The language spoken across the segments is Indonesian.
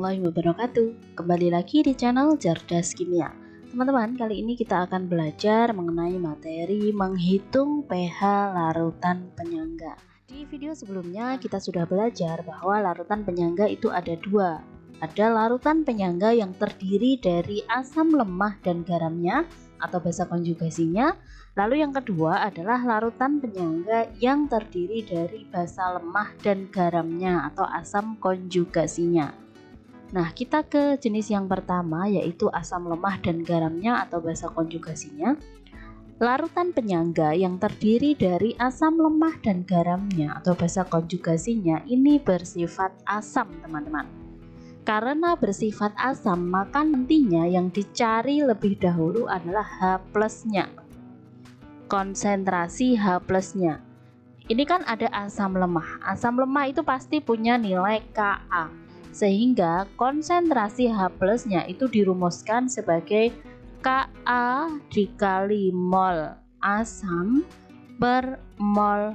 warahmatullahi wabarakatuh. Kembali lagi di channel Cerdas Kimia. Teman-teman, kali ini kita akan belajar mengenai materi menghitung pH larutan penyangga. Di video sebelumnya kita sudah belajar bahwa larutan penyangga itu ada dua. Ada larutan penyangga yang terdiri dari asam lemah dan garamnya atau bahasa konjugasinya. Lalu yang kedua adalah larutan penyangga yang terdiri dari basa lemah dan garamnya atau asam konjugasinya. Nah, kita ke jenis yang pertama yaitu asam lemah dan garamnya atau basa konjugasinya. Larutan penyangga yang terdiri dari asam lemah dan garamnya atau basa konjugasinya ini bersifat asam, teman-teman. Karena bersifat asam, maka nantinya yang dicari lebih dahulu adalah H+-nya. Konsentrasi H+-nya. Ini kan ada asam lemah. Asam lemah itu pasti punya nilai Ka. Sehingga konsentrasi H+-nya itu dirumuskan sebagai Ka dikali mol asam per mol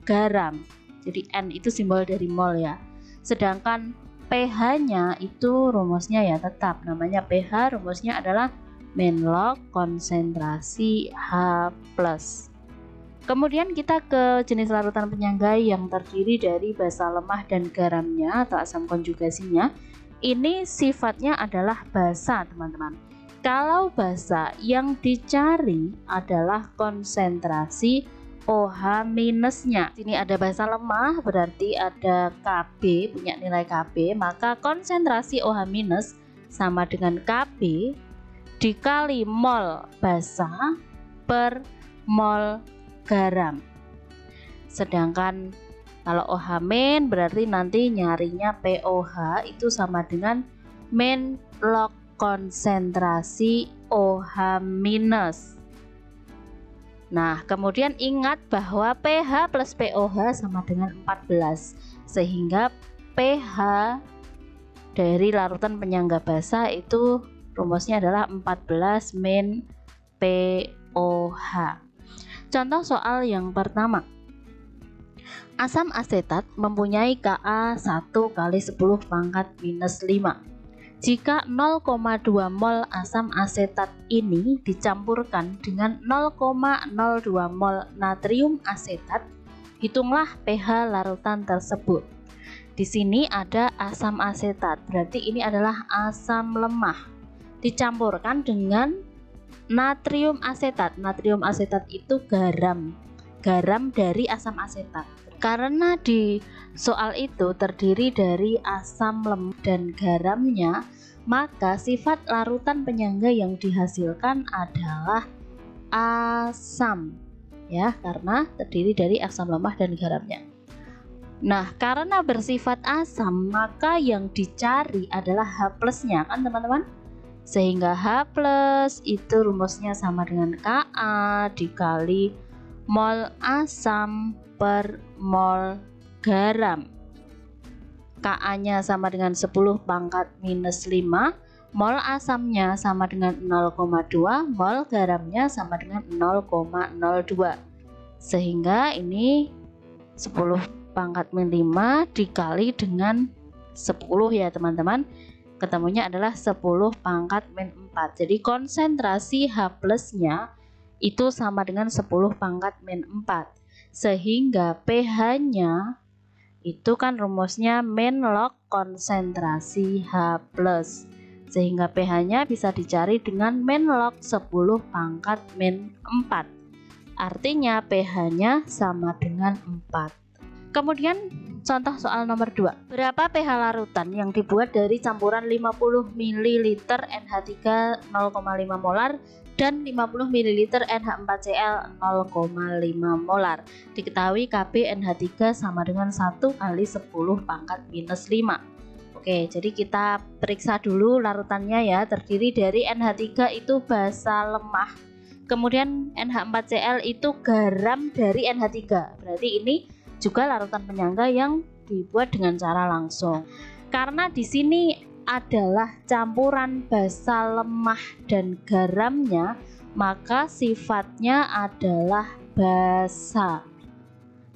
garam. Jadi N itu simbol dari mol ya. Sedangkan pH-nya itu rumusnya ya tetap namanya pH, rumusnya adalah min log konsentrasi H+. Kemudian kita ke jenis larutan penyangga yang terdiri dari basa lemah dan garamnya atau asam konjugasinya. Ini sifatnya adalah basa, teman-teman. Kalau basa yang dicari adalah konsentrasi OH minusnya. Sini ada basa lemah berarti ada Kb, punya nilai Kb, maka konsentrasi OH minus sama dengan Kb dikali mol basa per mol garam. Sedangkan kalau OH min berarti nanti nyarinya POH itu sama dengan min log konsentrasi OH minus. Nah, kemudian ingat bahwa pH plus POH sama dengan 14, sehingga pH dari larutan penyangga basa itu rumusnya adalah 14 min POH. Contoh soal yang pertama. Asam asetat mempunyai Ka 1 kali 10 pangkat minus 5. Jika 0,2 mol asam asetat ini dicampurkan dengan 0,02 mol natrium asetat, hitunglah pH larutan tersebut. Di sini ada asam asetat, berarti ini adalah asam lemah. Dicampurkan dengan natrium asetat. Natrium asetat itu garam. Garam dari asam asetat. Karena di soal itu terdiri dari asam lemah dan garamnya, maka sifat larutan penyangga yang dihasilkan adalah asam, ya, karena terdiri dari asam lemah dan garamnya. Nah, karena bersifat asam, maka yang dicari adalah H+-nya, kan teman-teman? Sehingga H+ itu rumusnya sama dengan Ka dikali mol asam per mol garam. Ka-nya sama dengan 10 pangkat minus 5, mol asamnya sama dengan 0,2, mol garamnya sama dengan 0,02. Sehingga ini 10 pangkat min 5 dikali dengan 10 ya teman-teman. Ketemunya adalah 10 pangkat min 4. Jadi konsentrasi H+-nya itu sama dengan 10 pangkat min 4. Sehingga pH-nya itu kan rumusnya min log konsentrasi H+. Sehingga pH-nya bisa dicari dengan min log 10 pangkat min 4. Artinya pH-nya sama dengan 4. Kemudian contoh soal nomor 2. Berapa pH larutan yang dibuat dari campuran 50 ml NH3 0,5 molar dan 50 ml NH4Cl 0,5 molar. Diketahui Kb NH3 sama dengan 1 kali 10 pangkat minus 5. Oke, jadi kita periksa dulu larutannya ya. Terdiri dari NH3 itu basa lemah. Kemudian NH4Cl itu garam dari NH3. Berarti ini juga larutan penyangga yang dibuat dengan cara langsung. Karena di sini adalah campuran basa lemah dan garamnya, maka sifatnya adalah basa.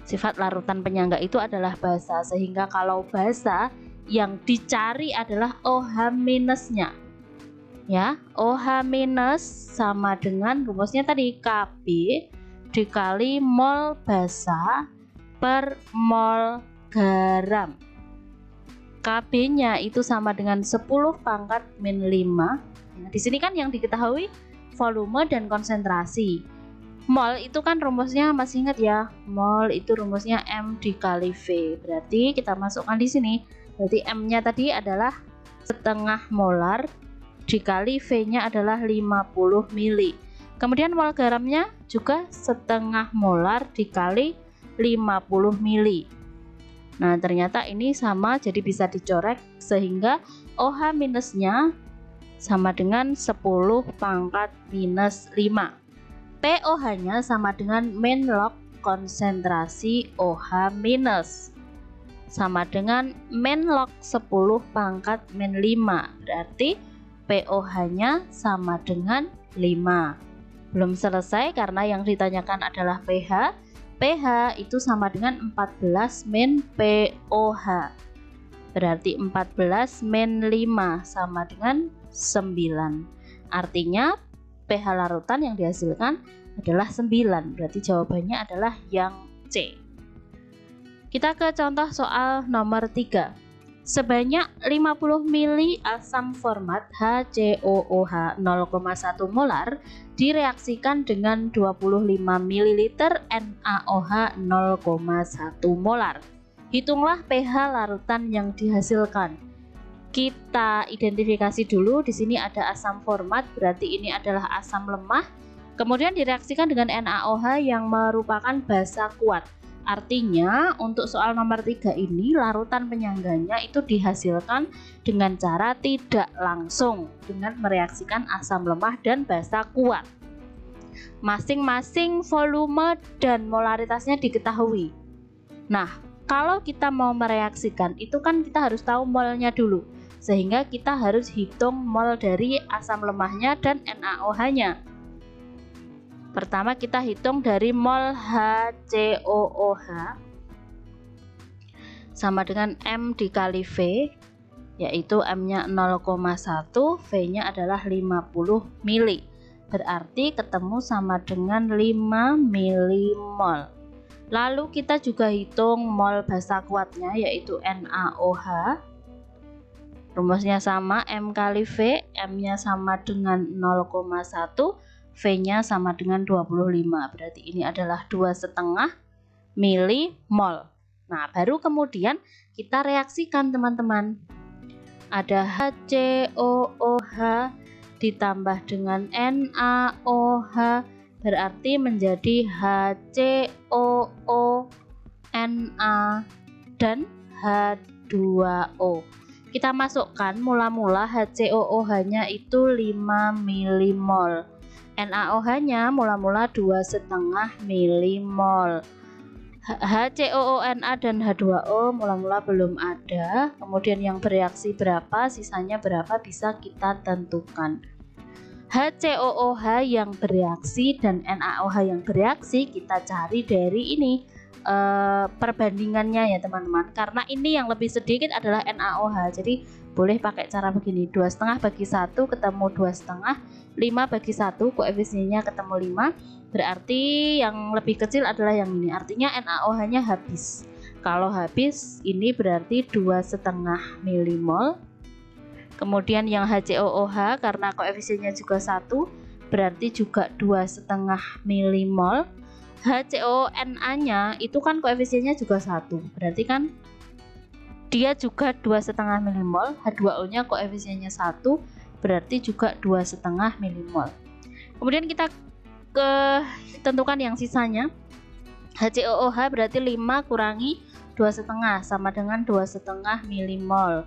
Sifat larutan penyangga itu adalah basa, sehingga kalau basa yang dicari adalah OH minusnya. Ya, OH minus sama dengan rumusnya tadi Kb dikali mol basa per mol garam. Kb-nya itu sama dengan 10 pangkat min 5. Nah, di sini kan yang diketahui volume dan konsentrasi. Mol itu kan rumusnya masih ingat ya? Mol itu rumusnya M dikali V. Berarti kita masukkan di sini. Berarti M-nya tadi adalah setengah molar dikali V-nya adalah 50 mili. Kemudian mol garamnya juga setengah molar dikali 50 mili. Nah, ternyata ini sama, jadi bisa dicorek sehingga OH minusnya sama dengan 10 pangkat minus 5. POH-nya sama dengan min log konsentrasi OH minus sama dengan min log 10 pangkat min 5. Berarti POH-nya sama dengan 5. Belum selesai karena yang ditanyakan adalah pH. pH itu sama dengan 14 min POH. Berarti 14 min 5 sama dengan 9. Artinya pH larutan yang dihasilkan adalah 9. Berarti jawabannya adalah yang C. Kita ke contoh soal nomor 3. Sebanyak 50 mili asam format HCOOH 0,1 molar direaksikan dengan 25 ml NaOH 0,1 molar. Hitunglah pH larutan yang dihasilkan. Kita identifikasi dulu. Di sini ada asam format, berarti ini adalah asam lemah. Kemudian direaksikan dengan NaOH yang merupakan basa kuat. Artinya untuk soal nomor 3 ini larutan penyangganya itu dihasilkan dengan cara tidak langsung dengan mereaksikan asam lemah dan basa kuat. Masing-masing volume dan molaritasnya diketahui. Nah, kalau kita mau mereaksikan itu kan kita harus tahu molnya dulu. Sehingga kita harus hitung mol dari asam lemahnya dan NaOH-nya. Pertama kita hitung dari mol HCOOH sama dengan M dikali V, yaitu M-nya 0,1, V-nya adalah 50 mili. Berarti ketemu sama dengan 5 milimol. Lalu kita juga hitung mol basa kuatnya, yaitu NaOH. Rumusnya sama, M kali V, M-nya sama dengan 0,1, V-nya sama dengan 25. Berarti ini adalah 2,5 milimol. Nah, baru kemudian kita reaksikan teman-teman. Ada HCOOH ditambah dengan NaOH, berarti menjadi HCOONa dan H2O. Kita masukkan mula-mula HCOOH-nya itu 5 milimol. NaOH-nya mula-mula 2,5 milimol. HCOONa dan H2O mula-mula belum ada. Kemudian yang bereaksi berapa, sisanya berapa bisa kita tentukan. HCOOH yang bereaksi dan NaOH yang bereaksi kita cari dari ini. Perbandingannya ya teman-teman, karena ini yang lebih sedikit adalah NaOH, jadi boleh pakai cara begini, 2,5 bagi 1 ketemu 2,5, 5 bagi 1 koefisiennya ketemu 5, berarti yang lebih kecil adalah yang ini, artinya NaOH nya habis. Kalau habis ini berarti 2,5 milimol. Kemudian yang HCOOH karena koefisiennya juga 1 berarti juga 2,5 milimol. HCONa-nya itu kan koefisiennya juga 1, berarti kan dia juga 2,5 milimol. H2O-nya koefisiennya 1, berarti juga 2,5 milimol. Kemudian kita tentukan yang sisanya. HCOOH berarti 5 kurangi 2,5 sama dengan 2,5 milimol.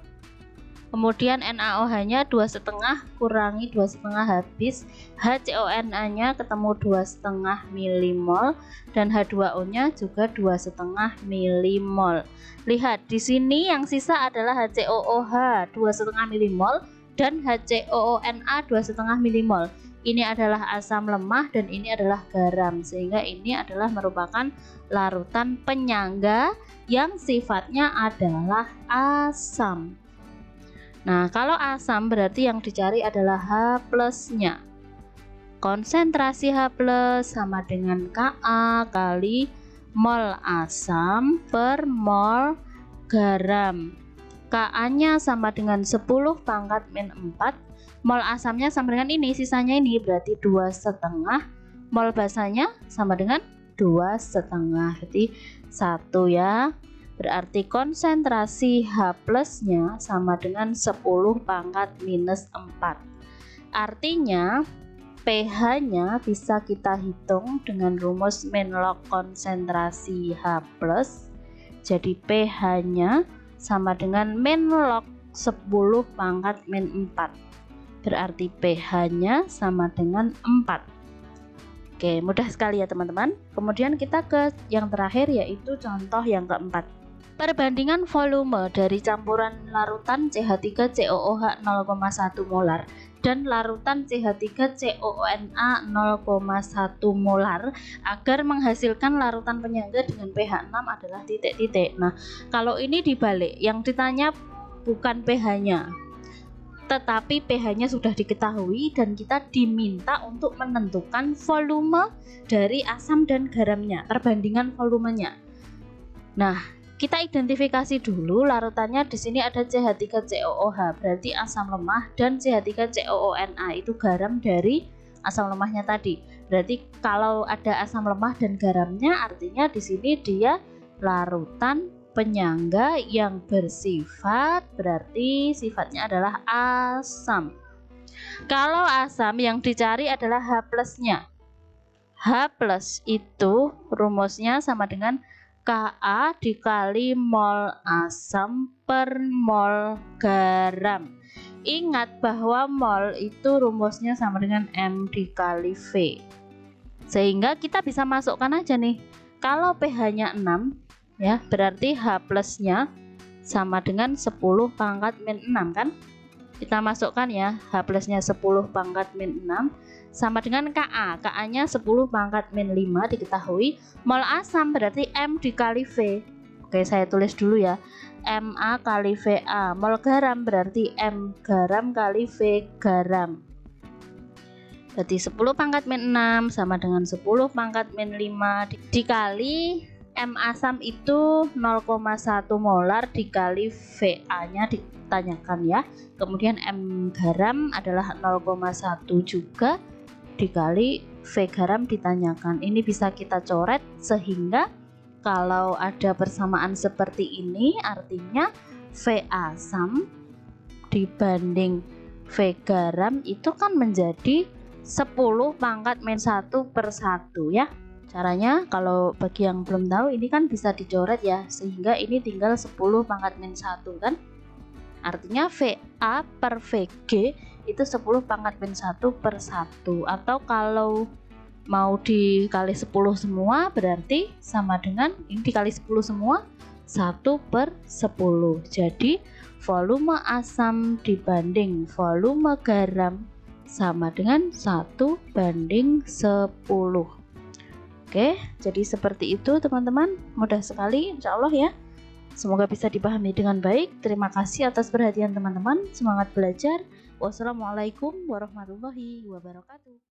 Kemudian NaOH-nya 2,5 kurangi 2,5 habis, HCONa-nya ketemu 2,5 milimol dan H2O-nya juga 2,5 milimol. Lihat di sini yang sisa adalah HCOOH 2,5 milimol dan HCOONa 2,5 milimol. ini adalah asam lemah dan ini adalah garam, sehingga ini adalah merupakan larutan penyangga yang sifatnya adalah asam. Nah, kalau asam berarti yang dicari adalah H plusnya. Konsentrasi H plus sama dengan Ka kali mol asam per mol garam. Ka-nya sama dengan 10 pangkat min 4, mol asamnya sama dengan ini, sisanya ini berarti 2,5, mol basanya sama dengan 2,5, berarti 1 ya. Berarti konsentrasi H plusnya sama dengan 10 pangkat minus 4. Artinya pH-nya bisa kita hitung dengan rumus min log konsentrasi H plus. Jadi pH-nya sama dengan min log 10 pangkat min 4. Berarti pH-nya sama dengan 4. Oke, mudah sekali ya teman-teman. Kemudian kita ke yang terakhir, yaitu contoh yang keempat. Perbandingan volume dari campuran larutan CH3COOH 0,1 molar dan larutan CH3COONA 0,1 molar agar menghasilkan larutan penyangga dengan pH 6 adalah titik-titik. Nah, kalau ini dibalik, yang ditanya bukan pH-nya, tetapi pH-nya sudah diketahui dan kita diminta untuk menentukan volume dari asam dan garamnya, perbandingan volumenya. Nah, kita identifikasi dulu larutannya. Di sini ada CH3COOH berarti asam lemah, dan CH3COONA itu garam dari asam lemahnya tadi. Berarti kalau ada asam lemah dan garamnya, artinya di sini dia larutan penyangga yang bersifat, berarti sifatnya adalah asam. Kalau asam yang dicari adalah H plusnya. H plus itu rumusnya sama dengan Ka dikali mol asam per mol garam. Ingat bahwa mol itu rumusnya sama dengan M dikali V. Sehingga kita bisa masukkan aja nih. Kalau pH-nya 6 ya, berarti H plusnya sama dengan 10 pangkat min 6 kan? Kita masukkan ya, H plusnya 10 pangkat min 6 sama dengan Ka-nya 10 pangkat min 5 diketahui. Mol asam berarti M dikali V. Oke, saya tulis dulu ya, Ma kali Va. Mol garam berarti M garam kali V garam. Berarti 10 pangkat min 6 sama dengan 10 pangkat min 5 dikali M asam itu 0,1 molar dikali Va-nya ditanyakan ya. Kemudian M garam adalah 0,1 juga dikali V garam ditanyakan. Ini bisa kita coret sehingga kalau ada persamaan seperti ini, artinya V asam dibanding V garam itu kan menjadi 10 pangkat min 1 per 1 ya. Caranya kalau bagi yang belum tahu, ini kan bisa dicoret ya, sehingga ini tinggal 10 pangkat min 1 kan. Artinya Va per Vg itu 10 pangkat min 1 per 1. Atau kalau mau dikali 10 semua berarti sama dengan ini dikali 10 semua 1 per 10. Jadi volume asam dibanding volume garam sama dengan 1 banding 10. Oke, jadi seperti itu teman-teman, mudah sekali insya Allah ya. Semoga bisa dipahami dengan baik. Terima kasih atas perhatian teman-teman. Semangat belajar. Wassalamualaikum warahmatullahi wabarakatuh.